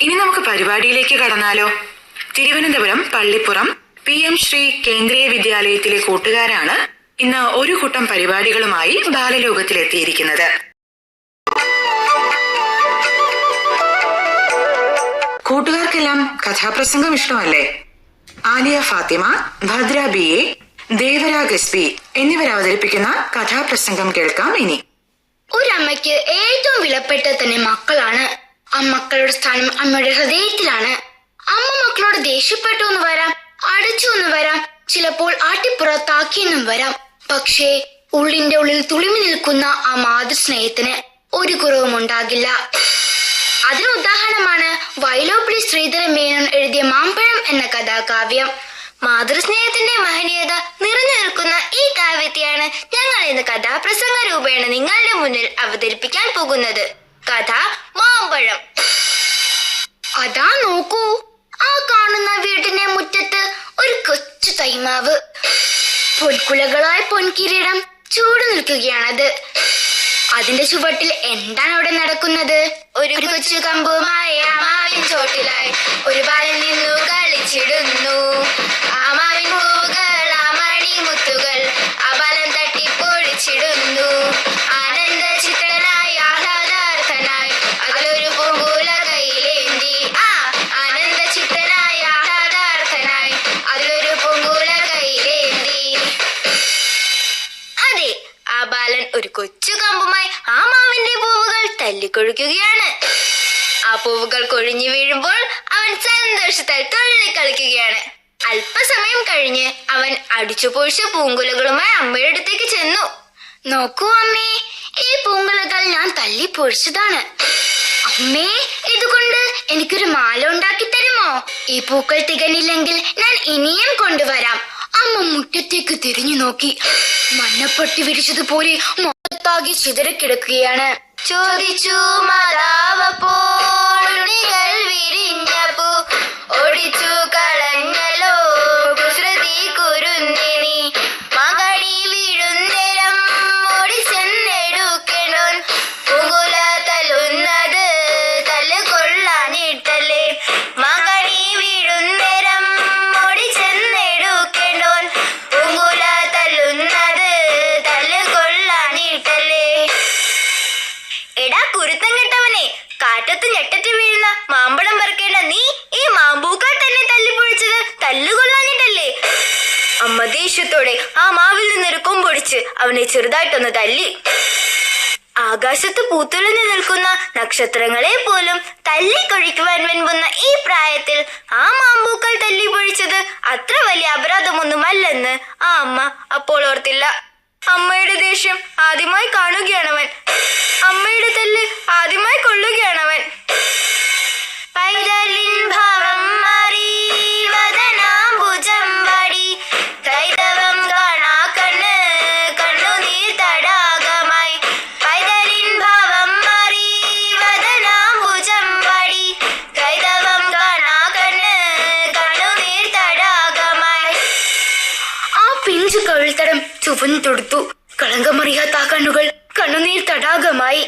ഇനി നമുക്ക് പരിപാടിയിലേക്ക് കടന്നാലോ? തിരുവനന്തപുരം പള്ളിപ്പുറം PM ശ്രീ കേന്ദ്രീയ വിദ്യാലയത്തിലെ കൂട്ടുകാരാണ് ഇന്ന് ഒരു കൂട്ടം പരിപാടികളുമായി ബാലലോകത്തിലെത്തിയിരിക്കുന്നത്. കൂട്ടുകാർക്കെല്ലാം കഥാപ്രസംഗം ഇഷ്ടമല്ലേ? ആലിയ ഫാത്തിമ, ഭദ്ര BA, ദേവരാഗ് SP എന്നിവർ അവതരിപ്പിക്കുന്ന കഥാപ്രസംഗം കേൾക്കാം ഇനി. ഒരമ്മയ്ക്ക് ഏറ്റവും വിലപ്പെട്ട തന്നെ മക്കളാണ്. മക്കളുടെ സ്ഥാനം അമ്മയുടെ ഹൃദയത്തിലാണ്. അമ്മ മക്കളോട് ദേഷ്യപ്പെട്ടു എന്ന് വരാം, അടിച്ചു എന്ന് വരാം, ചിലപ്പോൾ ആട്ടിപ്പുറത്താക്കിയെന്നും വരാം. പക്ഷേ ഉള്ളിന്റെ ഉള്ളിൽ തുളുമി നിൽക്കുന്ന ആ മാതൃസ്നേഹത്തിന് ഒരു കുറവും ഉണ്ടാകില്ല. അതിന് ഉദാഹരണമാണ് വൈലോപ്പിള്ളി ശ്രീധര മേനോൻ എഴുതിയ മാമ്പഴം എന്ന കഥാകാവ്യം. മാതൃസ്നേഹത്തിന്റെ മഹനീയത നിറഞ്ഞു നിൽക്കുന്ന ഈ കാവ്യത്തെയാണ് ഞങ്ങൾ ഇന്ന് കഥാപ്രസംഗ രൂപേണ നിങ്ങളുടെ മുന്നിൽ അവതരിപ്പിക്കാൻ പോകുന്നത്. കഥ മാമ്പഴം. അതാ നോക്കൂ, ആ കാണുന്ന വീടിന്റെ മുറ്റത്ത് ഒരു കൊച്ചു തൈമാവ്. പൊൻകുലകളായ പൊൻകിരീടം ചൂട് നിൽക്കുകയാണത്. അതിന്റെ ചുവട്ടിൽ എന്താണ് അവിടെ നടക്കുന്നത്? ഒരു കൊച്ചു കമ്പുമായ മാവിൻ ചോട്ടിലായി ഒരു ബാലൻ നിന്നു കളിച്ചിടുന്നു. ആ മാവിൻ പൂവുകൾ, ആ മണിമുത്തുകൾ ആ ബാലൻ തട്ടിപ്പൊഴിച്ചിടുന്നു. ആനന്ദ ചിത്തനായി ആഹ്ലാദാർത്ഥനായി അതിലൊരു പൂങ്കുല കയ്യിലേന്തി. ആനന്ദ ചിത്തനായി ആഹ്ലാദാർത്ഥനായി അതിലൊരു പൂങ്കുല കയ്യിലേന്തി. അതെ, ആ ബാലൻ ഒരു കൊച്ചു കമ്പുമായി ആ മാവിന്റെ പൂവുകൾ തല്ലിക്കൊഴിക്കുകയാണ്. ആ പൂവുകൾ കൊഴിഞ്ഞു വീഴുമ്പോൾ അവൻ സന്തോഷത്താൽ തുള്ളിക്കളിക്കുകയാണ്. അല്പസമയം കഴിഞ്ഞ് അവൻ അടിച്ചു പൊഴിച്ച പൂങ്കുലകളുമായി അമ്മയുടെ അടുത്തേക്ക് ചെന്നു. നോക്കൂ അമ്മേ, ഈ പൂങ്കുലകൾ ഞാൻ തല്ലിപ്പൊഴിച്ചതാണ്. അമ്മേ, ഇതുകൊണ്ട് എനിക്കൊരു മാല ഉണ്ടാക്കി തരുമോ? ഈ പൂക്കൾ തികഞ്ഞില്ലെങ്കിൽ ഞാൻ ഇനിയും കൊണ്ടുവരാം. അമ്മ മുറ്റത്തേക്ക് തിരിഞ്ഞു നോക്കി. മഞ്ഞപ്പട്ടി വിരിച്ചതുപോലെ മൊത്തത്താകെ ചിതറിക്കിടക്കുകയാണ്. ചോദിച്ചു മാതാവപ്പോൾ ഉണ്ണികൾ വിരിഞ്ഞപ്പൂ ഓടിച്ചു കളഞ്ഞല്ലോ കുസൃതി കുരുന്നിനി. മകണി വീഴുന്നേരം ഓടിച്ചെന്നെടുക്കണോൻ പൂങ്കുല തല്ലുന്നത് തല്ല് കൊള്ളാനിട്ടല്ലേ. മകണി വീഴുന്നേരം ഓടിച്ചെന്നെടുക്കണോൻ പൂങ്കുല തല്ലുന്നത് തല്ല് കൊള്ളാനിട്ടല്ലേ. എടാ കുരുത്തം കെട്ടവനെ, കാറ്റത്ത് ഞെട്ടറ്റ് വീഴുന്ന മാമ്പഴം പറിക്കേണ്ട നീ ഈ മാമ്പൂക്കൾ തന്നെ തല്ലിപ്പൊഴിച്ചത് തല്ലുകൊള്ളാനിട്ടല്ലേ. അമ്മ ദേഷ്യത്തോടെ ആ മാവിൽ നിന്നൊരു കൊമ്പൊടിച്ച് അവനെ ചെറുതായിട്ടൊന്ന് തല്ലി. ആകാശത്ത് പൂത്തുലഞ്ഞു നിൽക്കുന്ന നക്ഷത്രങ്ങളെ പോലും തല്ലിക്കൊഴിക്കുവാൻ വെമ്പുന്ന ഈ പ്രായത്തിൽ ആ മാമ്പൂക്കൾ തല്ലിപ്പൊഴിച്ചത് അത്ര വലിയ അപരാധമൊന്നുമല്ലെന്ന് ആ അമ്മ അപ്പോൾ ഓർത്തില്ല. അമ്മയുടെ ദേഷ്യം ആദ്യമായി കാണുകയാണവൻ. അമ്മയുടെ തല്ല് ആദ്യമായി കൊള്ളുകയാണവൻ. പൈതലിൻ ഭാവം മാറി വദനാംബുജം വാടി കൈതവം കാണാ കണ്ണ് കണ്ണുനീർ തടാകമായി. പൈതലിൻ ഭാവം മാറി വദനാംബുജം വാടി കൈതവം കാണാ കണ്ണ് കണ്ണുനീർ തടാകമായി. ആ പിഞ്ചു കവിൾത്തടം ചുവന്നു തൊടുത്തു. കളങ്കമറിയാത്ത ആ കണ്ണുകൾ കണ്ണുനീർ തടാകമായി.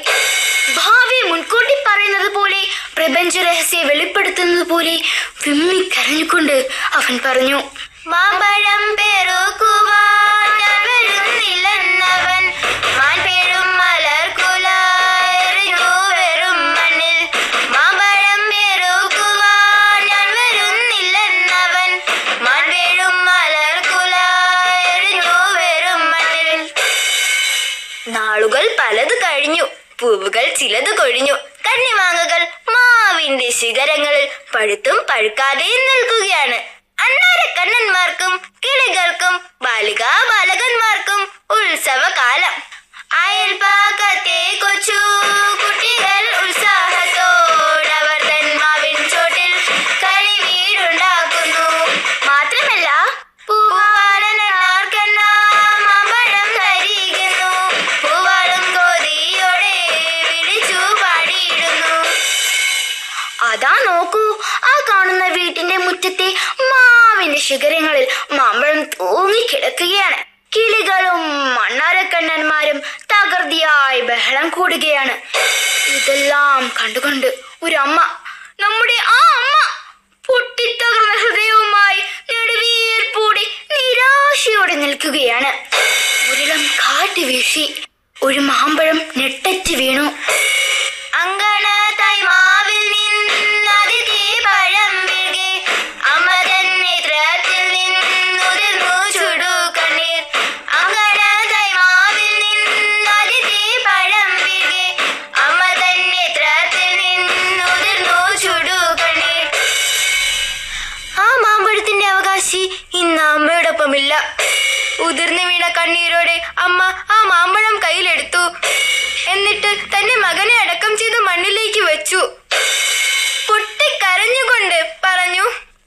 ഭാവി മുൻകൂട്ടി പറയുന്നത് പോലെ, പ്രപഞ്ച രഹസ്യം വെളിപ്പെടുത്തുന്നത് പോലെ വിമ്മിക്കരഞ്ഞുകൊണ്ട് അവൻ പറഞ്ഞു, മാമ്പഴം പേറുക്കുവാൻ ഞാൻ വരുന്നില്ലെന്നവൻ മാൻപേഴും മലർക്കുല എറിഞ്ഞു വെറും മണ്ണിൽ. മാമ്പഴം പേറുക്കുവാൻ ഞാൻ വരുന്നില്ലെന്നവൻ മാൻപേഴും മലർക്കുല എറിഞ്ഞു വെറും മണ്ണിൽ. നാളുകൾ പലത് കഴിഞ്ഞു, പൂവുകൾ ചിലത് കൊഴിഞ്ഞു. കണ്ണിമാങ്ങകൾ മാവിന്റെ ശിഖരങ്ങളിൽ പഴുത്തും പഴുക്കാതെയും നിൽക്കുകയാണ്. അണ്ണാരക്കണ്ണന്മാർക്കും കിളികൾക്കും ബാലികാ ബാലകന്മാർക്കും ഉത്സവകാലം. അയൽപാകത്തെ കൊച്ചു കുട്ടികൾ ഉത്സാഹത്തോടവർ തൻ മാവിൻ ചോട്ടിൽ കളി വീടുണ്ടാക്കുന്നു. മാത്രമല്ല പൂവാലനാർക്കെല്ലാം മാമ്പഴം തരികുന്നു. പൂവാളും കൊതിയോടെ വിളിച്ചു പാടിയിടുന്നു. അതാ നോക്കൂ, ആ കാണുന്ന വീട്ടിന്റെ മുറ്റത്തെ മാവിന്റെ ശിഖരങ്ങളിൽ മാമ്പഴം തൂങ്ങിക്കിടക്കുകയാണ്. കിളികളും മണ്ണാരക്കണ്ണന്മാരും തകൃതിയായി ബഹളം കൂടുകയാണ്. ഇതെല്ലാം കണ്ടുകൊണ്ട് ഒരമ്മ നമ്മുടെ ആ അമ്മ പൊട്ടിത്തകർന്ന ഹൃദയവുമായി നെടുവീർപ്പൂടി നിരാശയോടെ നിൽക്കുകയാണ്. ഒരിടം കാറ്റ് വീശി ഒരു മാമ്പഴം നെട്ടറ്റ് വീണു. അങ്കണത്തായി മാവിൽ നിന്നതിഥി പഴം വീഴ്കെ അമരൻ നേത്രത്തിൽ നിന്നുതിർന്നു ചുടു കണ്ണീർ. അങ്കണത്തായി മാവിൽ നിന്നതിഥി പഴം വീഴ്കെ അമരൻ നേത്രത്തിൽ നിന്നുതിർന്നു ചുടു കണ്ണീർ. ആ മാമ്പഴത്തിന്റെ അവകാശി ഇന്ന് അമ്മയോടൊപ്പമില്ല. ഉതിർന്നു വീണ കണ്ണീരോടെ അമ്മ ആ മാമ്പഴം കയ്യിലെടുത്തു. എന്നിട്ട് തന്റെ മകനെ അടക്കം ചെയ്ത് മണ്ണിലേക്ക് വെച്ചു. പൊട്ടിക്കരഞ്ഞുകൊണ്ട് പറഞ്ഞു,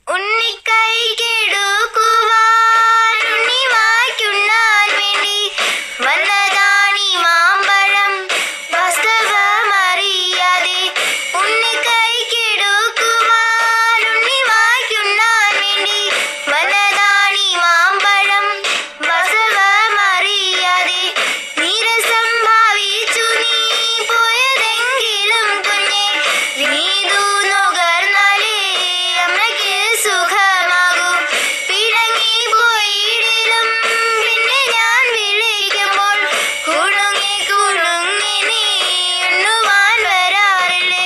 ഉണ്ണിക്കൈ കെടുക്കുവാൻ ഉണ്ണി വായ്ക്കുണ്ണാൻ വേണ്ടി വന്നതാണീ മാമ്പഴം വാസ്തവമറിയാതെ. ഉണ്ണിക്കൈ കെടുക്കുവാൻ ഉണ്ണി വായ്ക്കുണ്ണാൻ വേണ്ടി വന്നതാണീ മാമ്പഴം വാസ്തവമറിയാതെ. നീരസം ഭാവിച്ചു നീ പോയതെങ്കിലും കുഞ്ഞെ നീതു നുകർന്നാലേ അമ്മയ്ക്ക് സുഖമാകൂ. പിണങ്ങി പോയിടിലും പിന്നെ ഞാൻ വിളിക്കുമ്പോൾ കുണുങ്ങി കുണുങ്ങി നീ എണ്ണുവാൻ വരാറില്ലേ.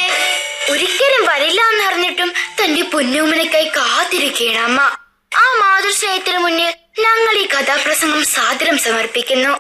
ഒരിക്കലും വരില്ല എന്നറിഞ്ഞിട്ടും തന്റെ പൊന്നൂമനക്കായി കാത്തിരിക്കുകയാണ് അമ്മ. ആ മാതൃശ്രയത്തിന് മുന്നിൽ ഞങ്ങൾ ഈ കഥാപ്രസംഗം സാദരം സമർപ്പിക്കുന്നു.